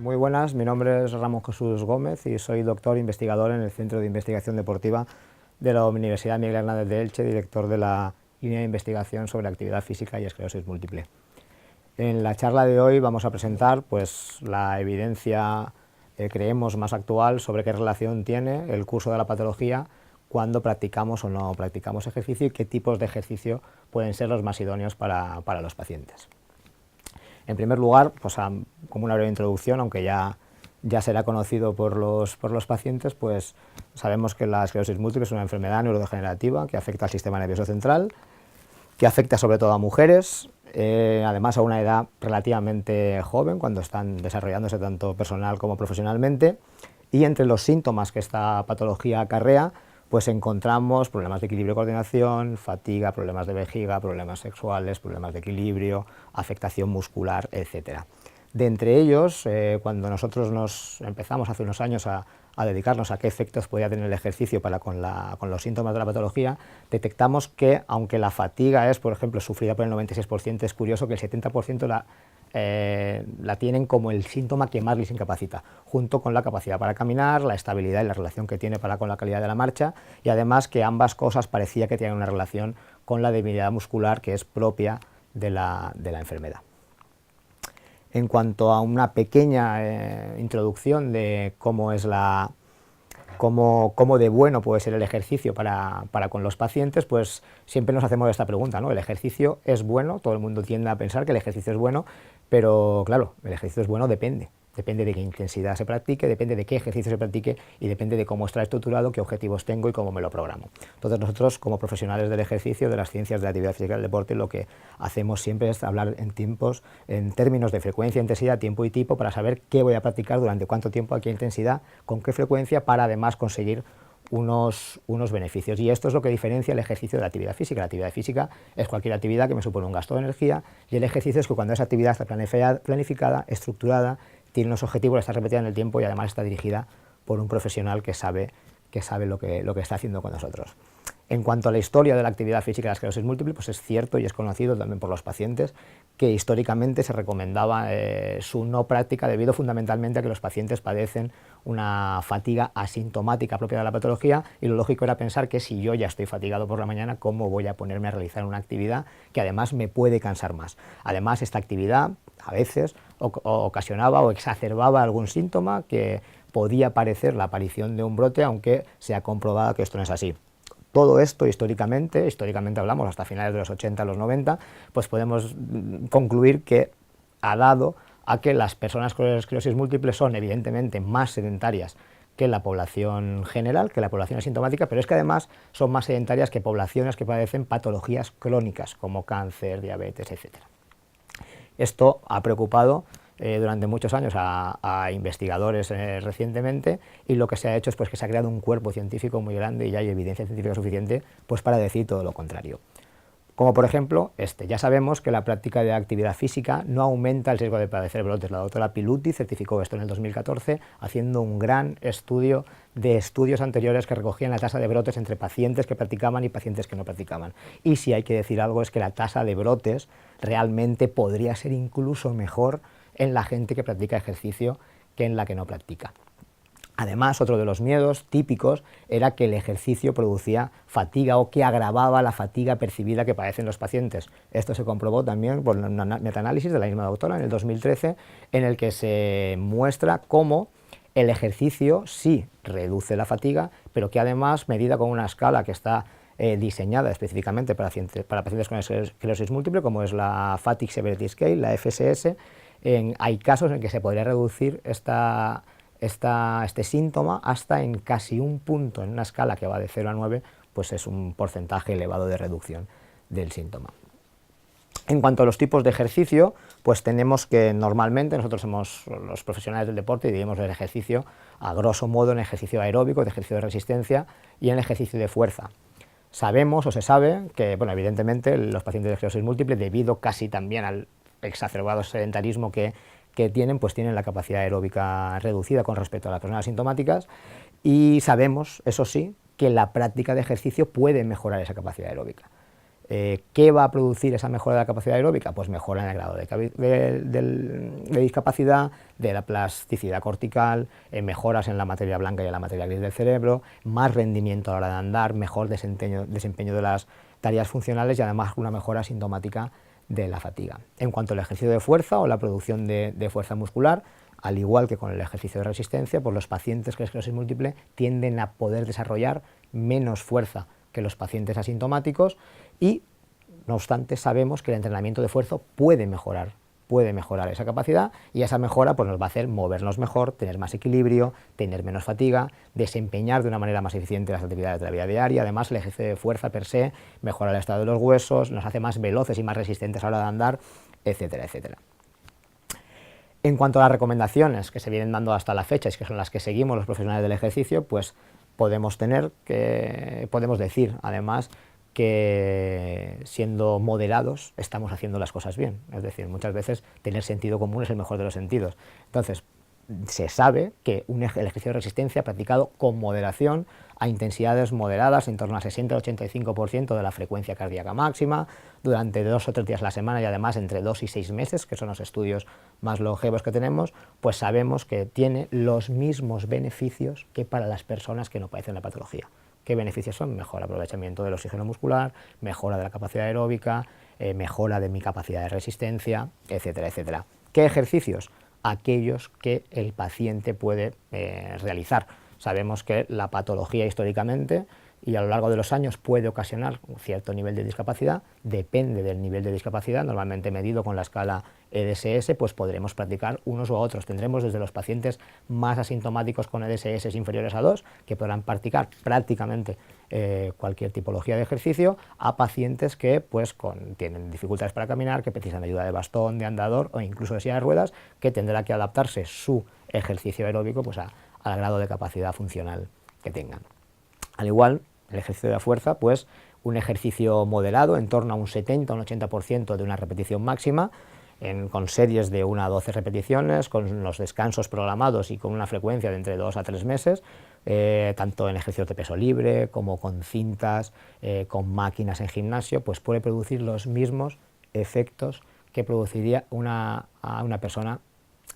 Muy buenas, mi nombre es Ramón Jesús Gómez y soy doctor investigador en el Centro de Investigación Deportiva de la Universidad Miguel Hernández de Elche, director de la línea de investigación sobre actividad física y esclerosis múltiple. En la charla de hoy vamos a presentar la evidencia, creemos, más actual sobre qué relación tiene el curso de la patología cuando practicamos o no practicamos ejercicio y qué tipos de ejercicio pueden ser los más idóneos para los pacientes. En primer lugar, como una breve introducción, aunque ya será conocido por los pacientes, pues sabemos que la esclerosis múltiple es una enfermedad neurodegenerativa que afecta al sistema nervioso central, que afecta sobre todo a mujeres, además a una edad relativamente joven, cuando están desarrollándose tanto personal como profesionalmente, y entre los síntomas que esta patología acarrea, pues encontramos problemas de equilibrio y coordinación, fatiga, problemas de vejiga, problemas sexuales, problemas de equilibrio, afectación muscular, etc. De entre ellos, cuando nosotros nos empezamos hace unos años a dedicarnos a qué efectos podía tener el ejercicio con los síntomas de la patología, detectamos que, aunque la fatiga es, por ejemplo, sufrida por el 96%, es curioso que el 70% la tienen como el síntoma que más les incapacita, junto con la capacidad para caminar, la estabilidad y la relación que tiene con la calidad de la marcha, y además que ambas cosas parecía que tienen una relación con la debilidad muscular que es propia de la enfermedad. En cuanto a una pequeña introducción de cómo de bueno puede ser el ejercicio para con los pacientes, pues siempre nos hacemos esta pregunta, ¿no? ¿El ejercicio es bueno? Todo el mundo tiende a pensar que el ejercicio es bueno, pero claro, el ejercicio es bueno depende de qué intensidad se practique, depende de qué ejercicio se practique y depende de cómo está estructurado, qué objetivos tengo y cómo me lo programo. Entonces nosotros, como profesionales del ejercicio, de las ciencias de la actividad física y del deporte, lo que hacemos siempre es hablar en términos de frecuencia, intensidad, tiempo y tipo, para saber qué voy a practicar, durante cuánto tiempo, a qué intensidad, con qué frecuencia, para además conseguir unos beneficios. Y esto es lo que diferencia el ejercicio de la actividad física. La actividad física es cualquier actividad que me supone un gasto de energía, y el ejercicio es que cuando esa actividad está planificada, estructurada, tiene unos objetivos, está repetida en el tiempo y además está dirigida por un profesional que sabe lo que está haciendo con nosotros. En cuanto a la historia de la actividad física de la esclerosis múltiple, pues es cierto y es conocido también por los pacientes que históricamente se recomendaba su no práctica debido fundamentalmente a que los pacientes padecen una fatiga asintomática propia de la patología, y lo lógico era pensar que si yo ya estoy fatigado por la mañana, ¿cómo voy a ponerme a realizar una actividad que además me puede cansar más? Además, esta actividad a veces ocasionaba o exacerbaba algún síntoma que podía parecer la aparición de un brote, aunque se ha comprobado que esto no es así. Todo esto históricamente hablamos hasta finales de los 80, los 90, pues podemos concluir que ha dado a que las personas con esclerosis múltiple son evidentemente más sedentarias que la población general, que la población asintomática, pero es que además son más sedentarias que poblaciones que padecen patologías crónicas como cáncer, diabetes, etc. Esto ha preocupado durante muchos años a investigadores recientemente, y lo que se ha hecho es que se ha creado un cuerpo científico muy grande y ya hay evidencia científica suficiente para decir todo lo contrario. Como por ejemplo, ya sabemos que la práctica de actividad física no aumenta el riesgo de padecer brotes. La doctora Piluti certificó esto en el 2014 haciendo un gran estudio de estudios anteriores que recogían la tasa de brotes entre pacientes que practicaban y pacientes que no practicaban. Y si hay que decir algo es que la tasa de brotes realmente podría ser incluso mejor en la gente que practica ejercicio que en la que no practica. Además, otro de los miedos típicos era que el ejercicio producía fatiga o que agravaba la fatiga percibida que padecen los pacientes. Esto se comprobó también por un metaanálisis de la misma doctora en el 2013, en el que se muestra cómo el ejercicio sí reduce la fatiga, pero que además, medida con una escala que está diseñada específicamente para pacientes con esclerosis múltiple, como es la Fatigue Severity Scale, la FSS, hay casos en que se podría reducir este síntoma hasta en casi un punto. En una escala que va de 0 a 9, pues es un porcentaje elevado de reducción del síntoma. En cuanto a los tipos de ejercicio, pues tenemos que normalmente nosotros somos los profesionales del deporte y dividimos el ejercicio a grosso modo en ejercicio aeróbico, de ejercicio de resistencia y en ejercicio de fuerza. Sabemos o se sabe que, evidentemente los pacientes de esclerosis múltiple, debido casi también al exacerbado sedentarismo que tienen, pues tienen la capacidad aeróbica reducida con respecto a las personas asintomáticas, y sabemos, eso sí, que la práctica de ejercicio puede mejorar esa capacidad aeróbica. ¿Qué va a producir esa mejora de la capacidad aeróbica? Pues mejora en el grado de discapacidad, de la plasticidad cortical, mejoras en la materia blanca y en la materia gris del cerebro, más rendimiento a la hora de andar, mejor desempeño de las tareas funcionales y además una mejora sintomática de la fatiga. En cuanto al ejercicio de fuerza o la producción de fuerza muscular, al igual que con el ejercicio de resistencia, pues los pacientes con esclerosis múltiple tienden a poder desarrollar menos fuerza que los pacientes asintomáticos y, no obstante, sabemos que el entrenamiento de fuerza puede mejorar esa capacidad y esa mejora pues, nos va a hacer movernos mejor, tener más equilibrio, tener menos fatiga, desempeñar de una manera más eficiente las actividades de la vida diaria. Además, el ejercicio de fuerza per se mejora el estado de los huesos, nos hace más veloces y más resistentes a la hora de andar, etcétera, etcétera. En cuanto a las recomendaciones que se vienen dando hasta la fecha y que son las que seguimos los profesionales del ejercicio, pues podemos decir además que siendo moderados estamos haciendo las cosas bien. Es decir, muchas veces tener sentido común es el mejor de los sentidos. Entonces, se sabe que el ejercicio de resistencia practicado con moderación a intensidades moderadas, en torno al 60-85% de la frecuencia cardíaca máxima, durante 2 o 3 días a la semana y además entre 2 y 6 meses, que son los estudios más longevos que tenemos, pues sabemos que tiene los mismos beneficios que para las personas que no padecen la patología. ¿Qué beneficios son? Mejor aprovechamiento del oxígeno muscular, mejora de la capacidad aeróbica, mejora de mi capacidad de resistencia, etcétera, etcétera. ¿Qué ejercicios? Aquellos que el paciente puede realizar. Sabemos que la patología históricamente y a lo largo de los años puede ocasionar un cierto nivel de discapacidad, depende del nivel de discapacidad, normalmente medido con la escala EDSS, pues podremos practicar unos u otros. Tendremos desde los pacientes más asintomáticos con EDSS inferiores a 2, que podrán practicar prácticamente cualquier tipología de ejercicio, a pacientes que pues, tienen dificultades para caminar, que precisan ayuda de bastón, de andador o incluso de silla de ruedas, que tendrá que adaptarse su ejercicio aeróbico pues, al grado de capacidad funcional que tengan. Al igual, el ejercicio de la fuerza, pues un ejercicio moderado, en torno a un 70 o un 80% de una repetición máxima, con series de 1 a 12 repeticiones, con los descansos programados y con una frecuencia de entre 2 a 3 meses, tanto en ejercicios de peso libre como con cintas, con máquinas en gimnasio, pues puede producir los mismos efectos que produciría a una persona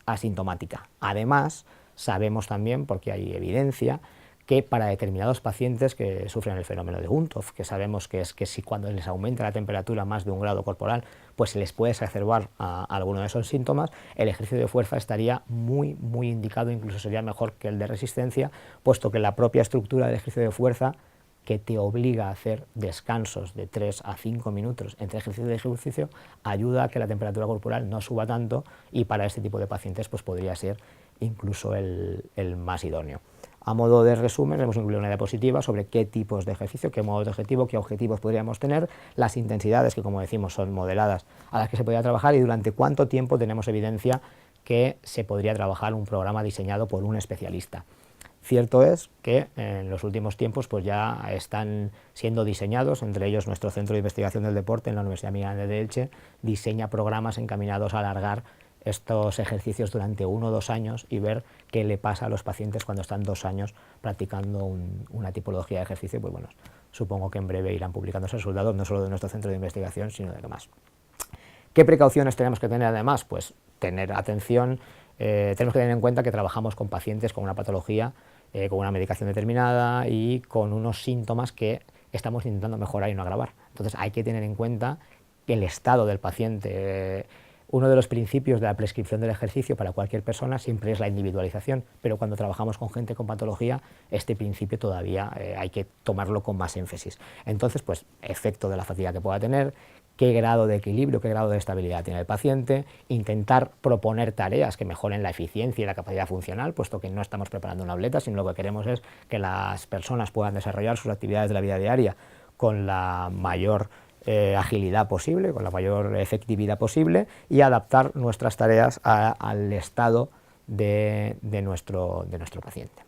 asintomática. Además, sabemos también, porque hay evidencia, que para determinados pacientes que sufren el fenómeno de Untoff, que sabemos que es que si cuando les aumenta la temperatura más de 1 grado corporal, pues se les puede exacerbar a alguno de esos síntomas, el ejercicio de fuerza estaría muy indicado, incluso sería mejor que el de resistencia, puesto que la propia estructura del ejercicio de fuerza, que te obliga a hacer descansos de 3 a 5 minutos entre ejercicio y ejercicio, ayuda a que la temperatura corporal no suba tanto y para este tipo de pacientes pues podría ser incluso el más idóneo. A modo de resumen, hemos incluido una diapositiva sobre qué tipos de ejercicio, qué modos de objetivo, qué objetivos podríamos tener, las intensidades, que como decimos son moderadas, a las que se podría trabajar y durante cuánto tiempo tenemos evidencia que se podría trabajar un programa diseñado por un especialista. Cierto es que en los últimos tiempos pues ya están siendo diseñados, entre ellos nuestro Centro de Investigación del Deporte en la Universidad Miguel Ángel de Elche diseña programas encaminados a alargar estos ejercicios durante 1 o 2 años y ver qué le pasa a los pacientes cuando están 2 años practicando una tipología de ejercicio. Pues bueno, supongo que en breve irán publicando esos resultados, no solo de nuestro centro de investigación, sino de demás. ¿Qué precauciones tenemos que tener además? Pues tener atención, tenemos que tener en cuenta que trabajamos con pacientes con una patología, con una medicación determinada y con unos síntomas que estamos intentando mejorar y no agravar. Entonces hay que tener en cuenta el estado del paciente. Uno de los principios de la prescripción del ejercicio para cualquier persona siempre es la individualización, pero cuando trabajamos con gente con patología, este principio todavía hay que tomarlo con más énfasis. Entonces, pues, efecto de la fatiga que pueda tener, qué grado de equilibrio, qué grado de estabilidad tiene el paciente, intentar proponer tareas que mejoren la eficiencia y la capacidad funcional, puesto que no estamos preparando una atleta, sino lo que queremos es que las personas puedan desarrollar sus actividades de la vida diaria con la mayor agilidad posible, con la mayor efectividad posible y adaptar nuestras tareas al estado de nuestro paciente.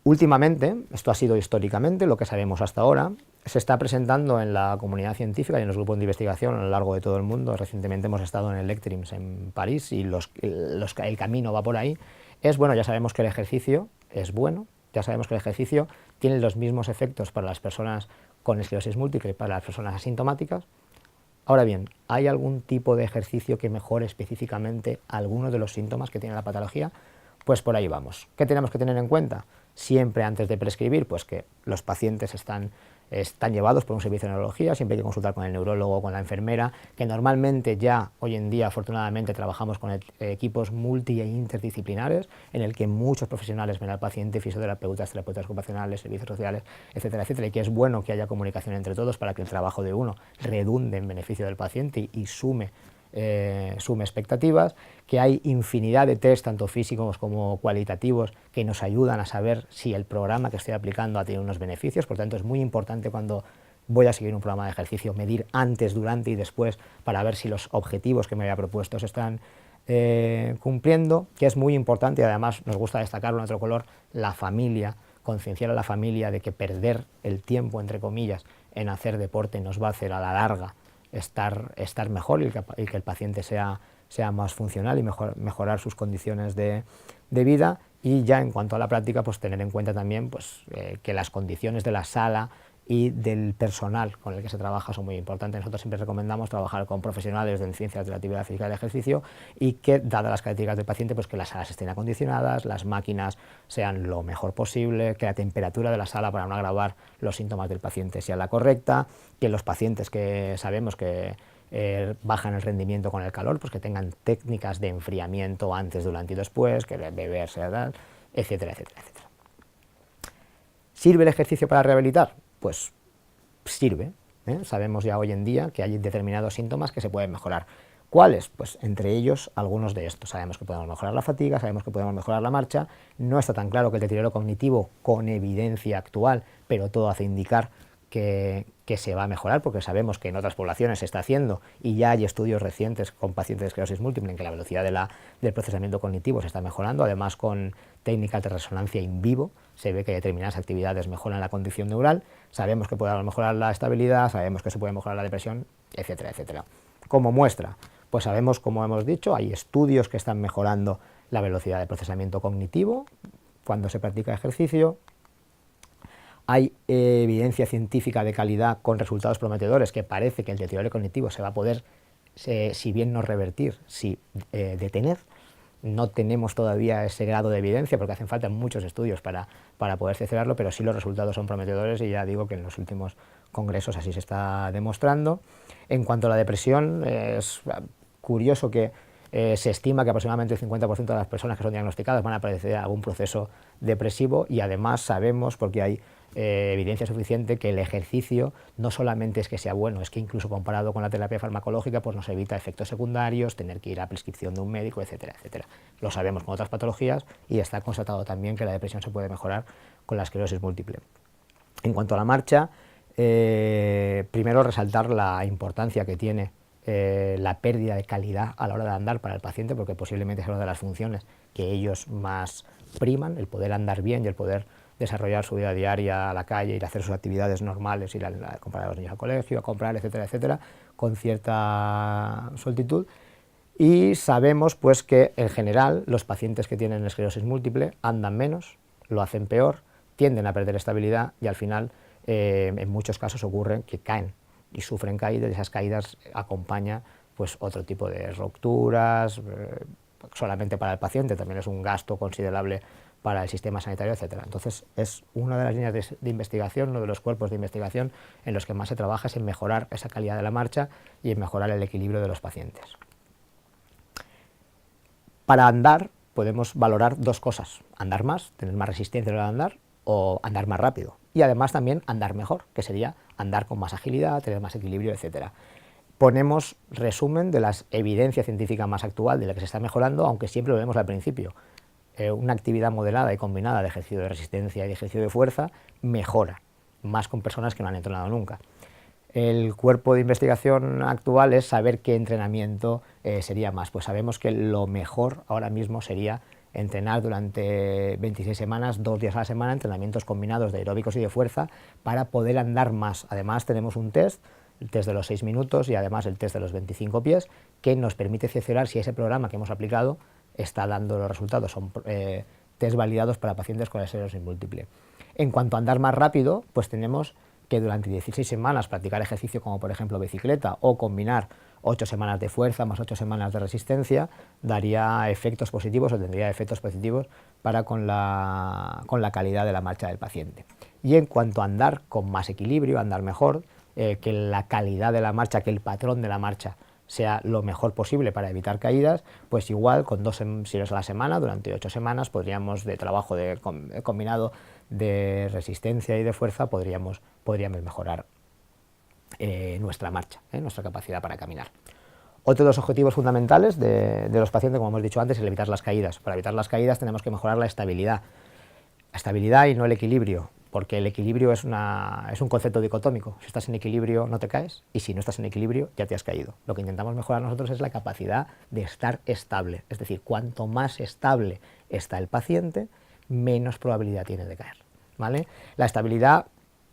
Últimamente, esto ha sido históricamente lo que sabemos hasta ahora, se está presentando en la comunidad científica y en los grupos de investigación a lo largo de todo el mundo. Recientemente hemos estado en el ECTRIMS en París y el camino va por ahí. Ya sabemos que el ejercicio es bueno, ya sabemos que el ejercicio tiene los mismos efectos para las personas con esclerosis múltiple para las personas asintomáticas. Ahora bien, ¿hay algún tipo de ejercicio que mejore específicamente algunos de los síntomas que tiene la patología? Pues por ahí vamos. ¿Qué tenemos que tener en cuenta? Siempre antes de prescribir, pues que los pacientes están llevados por un servicio de neurología, siempre hay que consultar con el neurólogo o con la enfermera, que normalmente ya hoy en día afortunadamente trabajamos con equipos multi e interdisciplinares, en el que muchos profesionales ven al paciente, fisioterapeutas, terapeutas ocupacionales, servicios sociales, etcétera, etcétera, y que es bueno que haya comunicación entre todos para que el trabajo de uno redunde en beneficio del paciente y sume expectativas, que hay infinidad de test, tanto físicos como cualitativos, que nos ayudan a saber si el programa que estoy aplicando ha tenido unos beneficios. Por tanto, es muy importante cuando voy a seguir un programa de ejercicio medir antes, durante y después para ver si los objetivos que me había propuesto se están cumpliendo, que es muy importante. Y además nos gusta destacarlo en otro color, la familia, concienciar a la familia de que perder el tiempo, entre comillas, en hacer deporte nos va a hacer a la larga estar mejor y que el paciente sea más funcional y mejorar sus condiciones de vida. Y ya en cuanto a la práctica, pues tener en cuenta también pues, que las condiciones de la sala y del personal con el que se trabaja son muy importantes. Nosotros siempre recomendamos trabajar con profesionales de ciencias de la actividad física y del ejercicio, y que, dadas las características del paciente, pues que las salas estén acondicionadas, las máquinas sean lo mejor posible, que la temperatura de la sala para no agravar los síntomas del paciente sea la correcta, que los pacientes que sabemos que bajan el rendimiento con el calor, pues que tengan técnicas de enfriamiento antes, durante y después, que beber sea tal, etcétera, etcétera, etcétera. ¿Sirve el ejercicio para rehabilitar? Pues sirve. Sabemos ya hoy en día que hay determinados síntomas que se pueden mejorar. ¿Cuáles? Pues entre ellos algunos de estos. Sabemos que podemos mejorar la fatiga, sabemos que podemos mejorar la marcha. No está tan claro que el deterioro cognitivo con evidencia actual, pero todo hace indicar que se va a mejorar, porque sabemos que en otras poblaciones se está haciendo y ya hay estudios recientes con pacientes de esclerosis múltiple en que la velocidad del procesamiento cognitivo se está mejorando. Además, con técnicas de resonancia in vivo se ve que determinadas actividades mejoran la condición neural. Sabemos que puede mejorar la estabilidad, sabemos que se puede mejorar la depresión, etcétera, etcétera. Como muestra, pues sabemos, como hemos dicho, hay estudios que están mejorando la velocidad de procesamiento cognitivo cuando se practica ejercicio. Hay evidencia científica de calidad con resultados prometedores que parece que el deterioro cognitivo se va a poder, si bien no revertir, sí detener. No tenemos todavía ese grado de evidencia porque hacen falta muchos estudios para poder cerciorarlo, pero sí los resultados son prometedores y ya digo que en los últimos congresos así se está demostrando. En cuanto a la depresión, es curioso que se estima que aproximadamente el 50% de las personas que son diagnosticadas van a padecer algún proceso depresivo, y además sabemos, porque hay evidencia suficiente, que el ejercicio no solamente es que sea bueno, es que incluso comparado con la terapia farmacológica pues nos evita efectos secundarios, tener que ir a prescripción de un médico, etcétera, etcétera. Lo sabemos con otras patologías y está constatado también que la depresión se puede mejorar con la esclerosis múltiple. En cuanto a la marcha, primero resaltar la importancia que tiene la pérdida de calidad a la hora de andar para el paciente, porque posiblemente es una de las funciones que ellos más priman, el poder andar bien y el poder desarrollar su vida diaria a la calle, ir a hacer sus actividades normales, ir a comprar a los niños al colegio, a comprar, etcétera, etcétera, con cierta soltitud. Y sabemos pues que en general los pacientes que tienen esclerosis múltiple andan menos, lo hacen peor, tienden a perder estabilidad y al final en muchos casos ocurre que caen y sufren caídas, y esas caídas acompaña pues otro tipo de rupturas, solamente para el paciente, también es un gasto considerable para el sistema sanitario, etcétera. Entonces es una de las líneas de investigación, uno de los cuerpos de investigación en los que más se trabaja es en mejorar esa calidad de la marcha y en mejorar el equilibrio de los pacientes. Para andar podemos valorar dos cosas: andar más, tener más resistencia a la hora de andar, o andar más rápido, y además también andar mejor, que sería andar con más agilidad, tener más equilibrio, etcétera. Ponemos resumen de la evidencia científica más actual de la que se está mejorando, aunque siempre lo vemos al principio. Una actividad modelada y combinada de ejercicio de resistencia y de ejercicio de fuerza mejora, más con personas que no han entrenado nunca. El cuerpo de investigación actual es saber qué entrenamiento sería más. Pues sabemos que lo mejor ahora mismo sería entrenar durante 26 semanas, 2 días a la semana, entrenamientos combinados de aeróbicos y de fuerza para poder andar más. Además tenemos un test, el test de los 6 minutos y además el test de los 25 pies, que nos permite cerciorar si ese programa que hemos aplicado está dando los resultados. Son test validados para pacientes con esclerosis múltiple. En cuanto a andar más rápido, pues tenemos que durante 16 semanas practicar ejercicio como por ejemplo bicicleta o combinar 8 semanas de fuerza más 8 semanas de resistencia daría efectos positivos o tendría efectos positivos para con la calidad de la marcha del paciente. Y en cuanto a andar con más equilibrio, andar mejor, que la calidad de la marcha, que el patrón de la marcha sea lo mejor posible para evitar caídas, pues igual con 2 series a la semana, durante 8 semanas, podríamos, de trabajo combinado de resistencia y de fuerza, podríamos mejorar nuestra marcha, nuestra capacidad para caminar. Otro de los objetivos fundamentales de los pacientes, como hemos dicho antes, es el evitar las caídas. Para evitar las caídas tenemos que mejorar la estabilidad. La estabilidad y no el equilibrio, porque el equilibrio es un concepto dicotómico. Si estás en equilibrio no te caes, y si no estás en equilibrio ya te has caído. Lo que intentamos mejorar nosotros es la capacidad de estar estable, es decir, cuanto más estable está el paciente, menos probabilidad tiene de caer, ¿vale? La estabilidad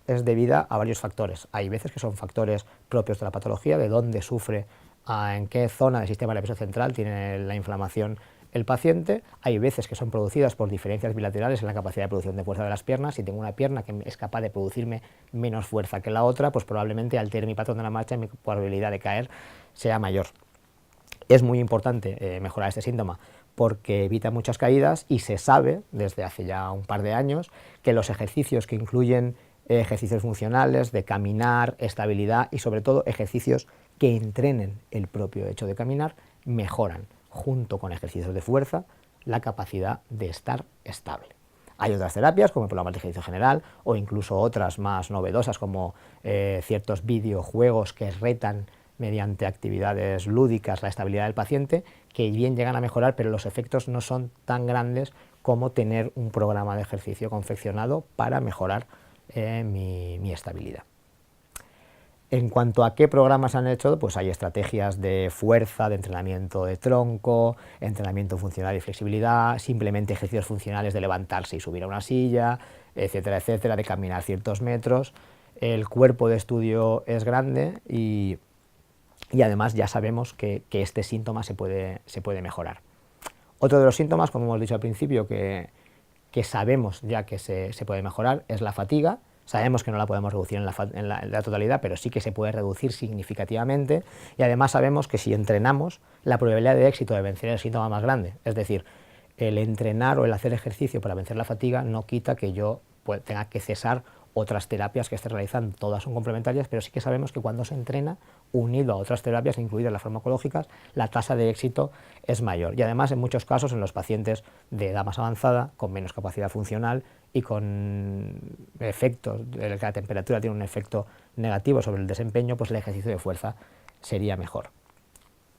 es debida a varios factores. Hay veces que son factores propios de la patología, de dónde sufre, en qué zona del sistema nervioso central tiene la inflamación el paciente. Hay veces que son producidas por diferencias bilaterales en la capacidad de producción de fuerza de las piernas. Si tengo una pierna que es capaz de producirme menos fuerza que la otra, pues probablemente altere mi patrón de la marcha y mi probabilidad de caer sea mayor. Es muy importante mejorar este síntoma porque evita muchas caídas y se sabe desde hace ya un par de años que los ejercicios que incluyen ejercicios funcionales de caminar, estabilidad y sobre todo ejercicios que entrenen el propio hecho de caminar mejoran, junto con ejercicios de fuerza, la capacidad de estar estable. Hay otras terapias como el programa de ejercicio general o incluso otras más novedosas como ciertos videojuegos que retan mediante actividades lúdicas la estabilidad del paciente, que bien llegan a mejorar, pero los efectos no son tan grandes como tener un programa de ejercicio confeccionado para mejorar mi estabilidad. En cuanto a qué programas han hecho, pues hay estrategias de fuerza, de entrenamiento de tronco, entrenamiento funcional y flexibilidad, simplemente ejercicios funcionales de levantarse y subir a una silla, etcétera, etcétera, de caminar ciertos metros. El cuerpo de estudio es grande y además ya sabemos que este síntoma se puede mejorar. Otro de los síntomas, como hemos dicho al principio, que sabemos ya que se puede mejorar, es la fatiga. Sabemos que no la podemos reducir en la totalidad, pero sí que se puede reducir significativamente, y además sabemos que si entrenamos, la probabilidad de éxito de vencer el síntoma más grande. Es decir, el entrenar o el hacer ejercicio para vencer la fatiga no quita que yo tenga que cesar otras terapias que se realizan, todas son complementarias, pero sí que sabemos que cuando se entrena, unido a otras terapias, incluidas las farmacológicas, la tasa de éxito es mayor. Y además, en muchos casos, en los pacientes de edad más avanzada, con menos capacidad funcional y con efectos, de que la temperatura tiene un efecto negativo sobre el desempeño, pues el ejercicio de fuerza sería mejor.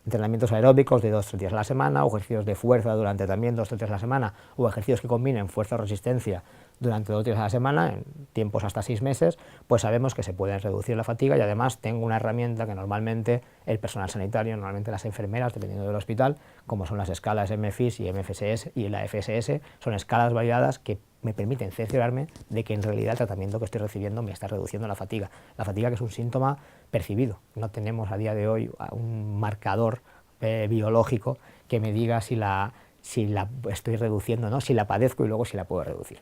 Entrenamientos aeróbicos de 2 o 3 días a la semana, o ejercicios de fuerza durante también 2 o 3 días a la semana, o ejercicios que combinen fuerza o resistencia durante 2 días a la semana, en tiempos hasta 6 meses, pues sabemos que se puede reducir la fatiga. Y además tengo una herramienta que normalmente el personal sanitario, normalmente las enfermeras, dependiendo del hospital, como son las escalas MFIS y MFSS y la FSS, son escalas validadas que me permiten cerciorarme de que en realidad el tratamiento que estoy recibiendo me está reduciendo la fatiga que es un síntoma percibido. No tenemos a día de hoy un marcador biológico que me diga si la estoy reduciendo o no, si la padezco y luego si la puedo reducir.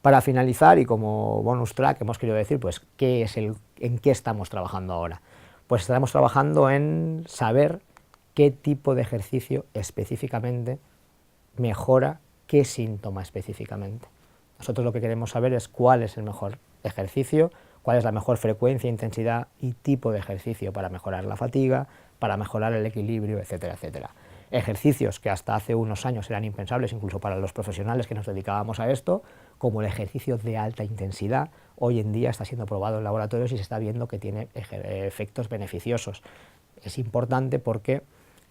Para finalizar, y como bonus track, hemos querido decir pues en qué estamos trabajando ahora. Pues estamos trabajando en saber qué tipo de ejercicio específicamente mejora qué síntoma específicamente. Nosotros lo que queremos saber es cuál es el mejor ejercicio, cuál es la mejor frecuencia, intensidad y tipo de ejercicio para mejorar la fatiga, para mejorar el equilibrio, etcétera, etcétera. Ejercicios que hasta hace unos años eran impensables incluso para los profesionales que nos dedicábamos a esto, como el ejercicio de alta intensidad, hoy en día está siendo probado en laboratorios y se está viendo que tiene efectos beneficiosos. Es importante porque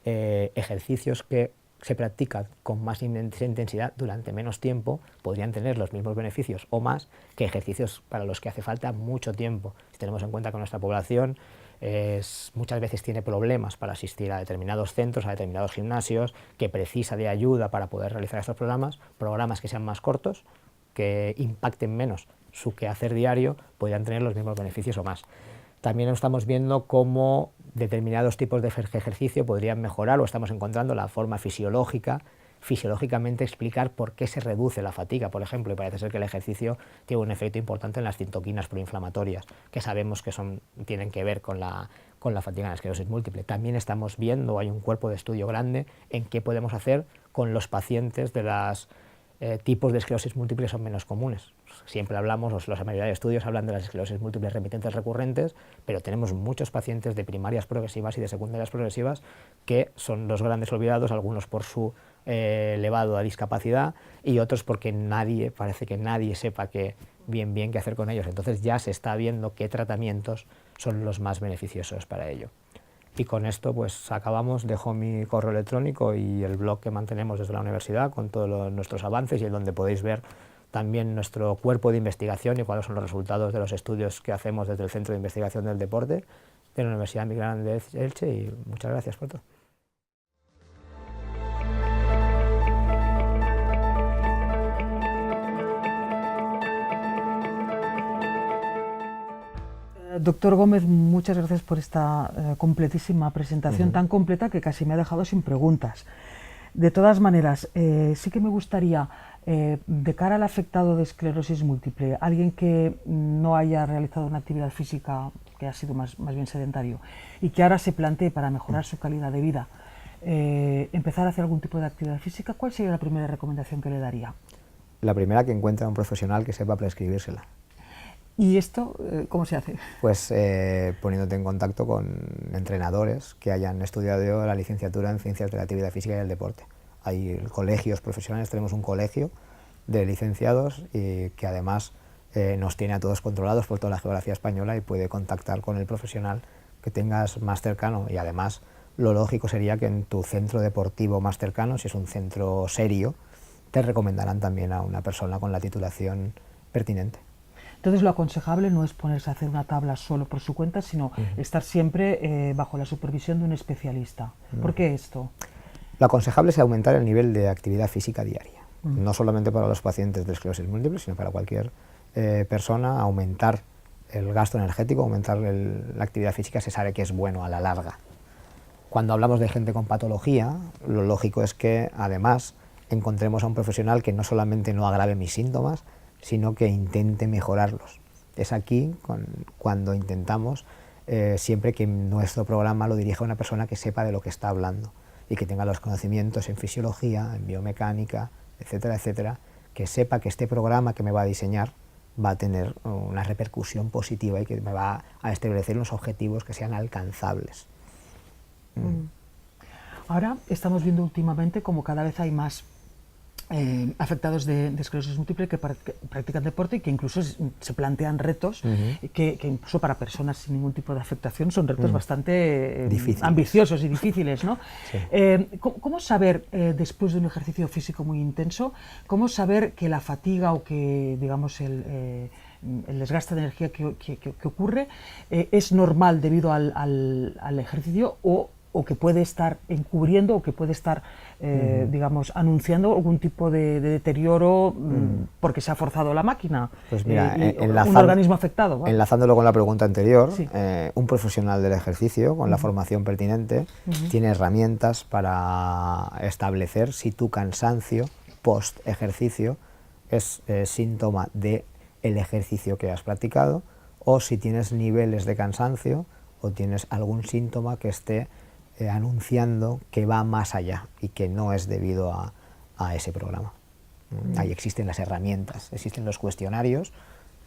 ejercicios que se practican con más intensidad durante menos tiempo podrían tener los mismos beneficios o más que ejercicios para los que hace falta mucho tiempo. Si tenemos en cuenta que nuestra población muchas veces tiene problemas para asistir a determinados centros, a determinados gimnasios, que precisa de ayuda para poder realizar estos programas que sean más cortos, que impacten menos su quehacer diario, podrían tener los mismos beneficios o más. También estamos viendo cómo determinados tipos de ejercicio podrían mejorar, o estamos encontrando la forma fisiológica, fisiológicamente explicar por qué se reduce la fatiga, por ejemplo, y parece ser que el ejercicio tiene un efecto importante en las citoquinas proinflamatorias, que sabemos que tienen que ver con la fatiga en la esclerosis múltiple. También estamos viendo, hay un cuerpo de estudio grande en qué podemos hacer con los pacientes de los tipos de esclerosis múltiple que son menos comunes. Siempre hablamos, la mayoría de estudios hablan de las esclerosis múltiples remitentes recurrentes, pero tenemos muchos pacientes de primarias progresivas y de secundarias progresivas que son los grandes olvidados, algunos por su elevado a discapacidad y otros porque parece que nadie sepa bien qué hacer con ellos. Entonces ya se está viendo qué tratamientos son los más beneficiosos para ello. Y con esto pues acabamos, dejo mi correo electrónico y el blog que mantenemos desde la universidad con todos nuestros avances y en donde podéis ver también nuestro cuerpo de investigación y cuáles son los resultados de los estudios que hacemos desde el Centro de Investigación del Deporte de la Universidad Miguel de Elche, y muchas gracias por todo. Doctor Gómez, muchas gracias por esta completísima presentación, tan completa que casi me ha dejado sin preguntas. De todas maneras, sí que me gustaría, de cara al afectado de esclerosis múltiple, alguien que no haya realizado una actividad física, que ha sido más bien sedentario, y que ahora se plantee para mejorar su calidad de vida, empezar a hacer algún tipo de actividad física, ¿cuál sería la primera recomendación que le daría? La primera, que encuentre a un profesional que sepa prescribírsela. ¿Y esto cómo se hace? Pues poniéndote en contacto con entrenadores que hayan estudiado la licenciatura en Ciencias de la Actividad Física y el Deporte. Hay colegios profesionales, tenemos un colegio de licenciados y que además nos tiene a todos controlados por toda la geografía española y puede contactar con el profesional que tengas más cercano. Y además lo lógico sería que en tu centro deportivo más cercano, si es un centro serio, te recomendarán también a una persona con la titulación pertinente. Entonces lo aconsejable no es ponerse a hacer una tabla solo por su cuenta, sino estar siempre bajo la supervisión de un especialista. ¿Por qué esto? Lo aconsejable es aumentar el nivel de actividad física diaria, no solamente para los pacientes de esclerosis múltiple, sino para cualquier persona. Aumentar el gasto energético, aumentar la actividad física se sabe que es bueno a la larga. Cuando hablamos de gente con patología, lo lógico es que además encontremos a un profesional que no solamente no agrave mis síntomas, sino que intente mejorarlos. Es aquí cuando intentamos siempre que nuestro programa lo dirija a una persona que sepa de lo que está hablando y que tenga los conocimientos en fisiología, en biomecánica, etcétera, etcétera, que sepa que este programa que me va a diseñar va a tener una repercusión positiva y que me va a establecer unos objetivos que sean alcanzables. Ahora estamos viendo últimamente como cada vez hay más afectados de esclerosis múltiple que practican deporte y que incluso se plantean retos que incluso para personas sin ningún tipo de afectación son retos bastante ambiciosos y difíciles, ¿no? Sí. ¿Cómo saber, después de un ejercicio físico muy intenso, cómo saber que la fatiga o que, digamos, el desgaste de energía que ocurre es normal debido al ejercicio o que puede estar encubriendo o que puede estar, digamos, anunciando algún tipo de deterioro porque se ha forzado la máquina? Pues mira, un organismo afectado, ¿vale? Enlazándolo con la pregunta anterior, sí. Un profesional del ejercicio con la formación pertinente tiene herramientas para establecer si tu cansancio post ejercicio es síntoma del ejercicio que has practicado, o si tienes niveles de cansancio o tienes algún síntoma que esté anunciando que va más allá y que no es debido a ese programa. Ahí existen las herramientas, existen los cuestionarios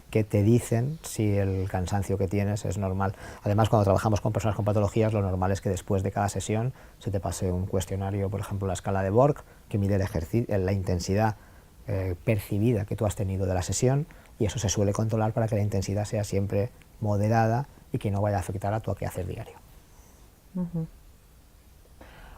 que te dicen si el cansancio que tienes es normal. Además, cuando trabajamos con personas con patologías, lo normal es que después de cada sesión se te pase un cuestionario, por ejemplo, la escala de Borg, que mide la intensidad percibida que tú has tenido de la sesión, y eso se suele controlar para que la intensidad sea siempre moderada y que no vaya a afectar a tu quehacer diario.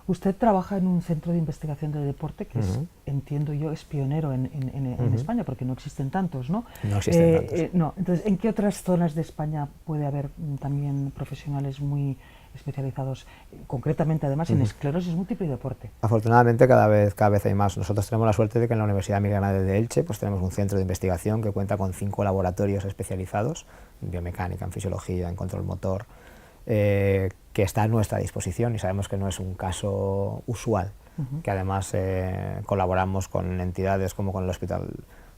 Usted trabaja en un centro de investigación de deporte que es, entiendo yo, es pionero en España, porque no existen tantos, ¿no? No existen tantos. No. Entonces, ¿en qué otras zonas de España puede haber también profesionales muy especializados, concretamente además en esclerosis múltiple y deporte? Afortunadamente cada vez hay más. Nosotros tenemos la suerte de que en la Universidad Miguel de Elche pues tenemos un centro de investigación que cuenta con 5 laboratorios especializados en biomecánica, en fisiología, en control motor, que está a nuestra disposición, y sabemos que no es un caso usual. que además colaboramos con entidades como con el Hospital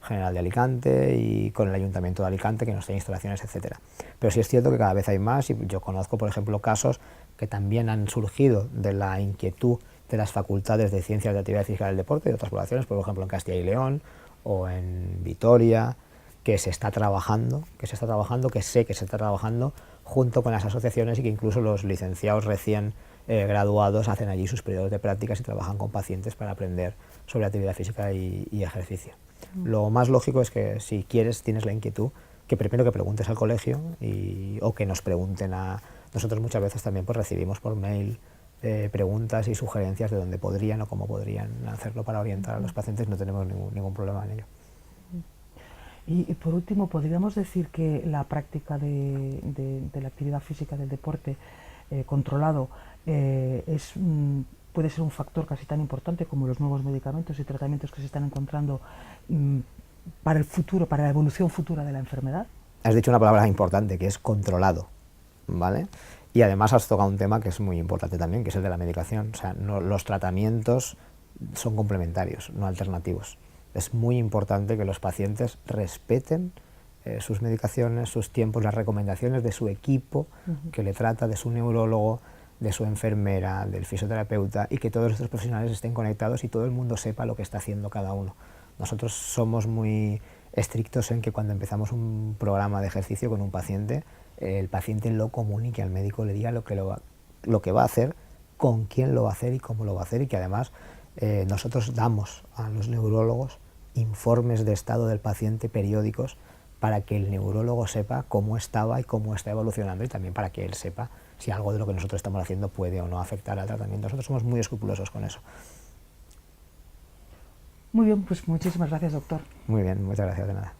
General de Alicante y con el Ayuntamiento de Alicante, que nos tiene instalaciones, etcétera. Pero sí es cierto que cada vez hay más, y yo conozco, por ejemplo, casos que también han surgido de la inquietud de las facultades de Ciencias de Actividad Física del Deporte de otras poblaciones, por ejemplo en Castilla y León o en Vitoria, que se está trabajando, que sé que se está trabajando junto con las asociaciones, y que incluso los licenciados recién graduados hacen allí sus periodos de prácticas y trabajan con pacientes para aprender sobre actividad física y ejercicio. Lo más lógico es que si tienes la inquietud, que primero que preguntes al colegio o que nos pregunten a nosotros. Muchas veces también pues recibimos por mail preguntas y sugerencias de dónde podrían o cómo podrían hacerlo para orientar a los pacientes. No tenemos ningún problema en ello. Y por último, ¿podríamos decir que la práctica de la actividad física, del deporte controlado, puede ser un factor casi tan importante como los nuevos medicamentos y tratamientos que se están encontrando para el futuro, para la evolución futura de la enfermedad? Has dicho una palabra importante, que es controlado, ¿vale? Y además has tocado un tema que es muy importante también, que es el de la medicación. O sea, los tratamientos son complementarios, no alternativos. Es muy importante que los pacientes respeten sus medicaciones, sus tiempos, las recomendaciones de su equipo que le trata, de su neurólogo, de su enfermera, del fisioterapeuta, y que todos estos profesionales estén conectados y todo el mundo sepa lo que está haciendo cada uno. Nosotros somos muy estrictos en que cuando empezamos un programa de ejercicio con un paciente, el paciente lo comunique al médico, le diga lo que va a hacer, con quién lo va a hacer y cómo lo va a hacer, y que además nosotros damos a los neurólogos informes de estado del paciente periódicos para que el neurólogo sepa cómo estaba y cómo está evolucionando, y también para que él sepa si algo de lo que nosotros estamos haciendo puede o no afectar al tratamiento. Nosotros somos muy escrupulosos con eso. Muy bien, pues muchísimas gracias, doctor. Muy bien, muchas gracias, de nada.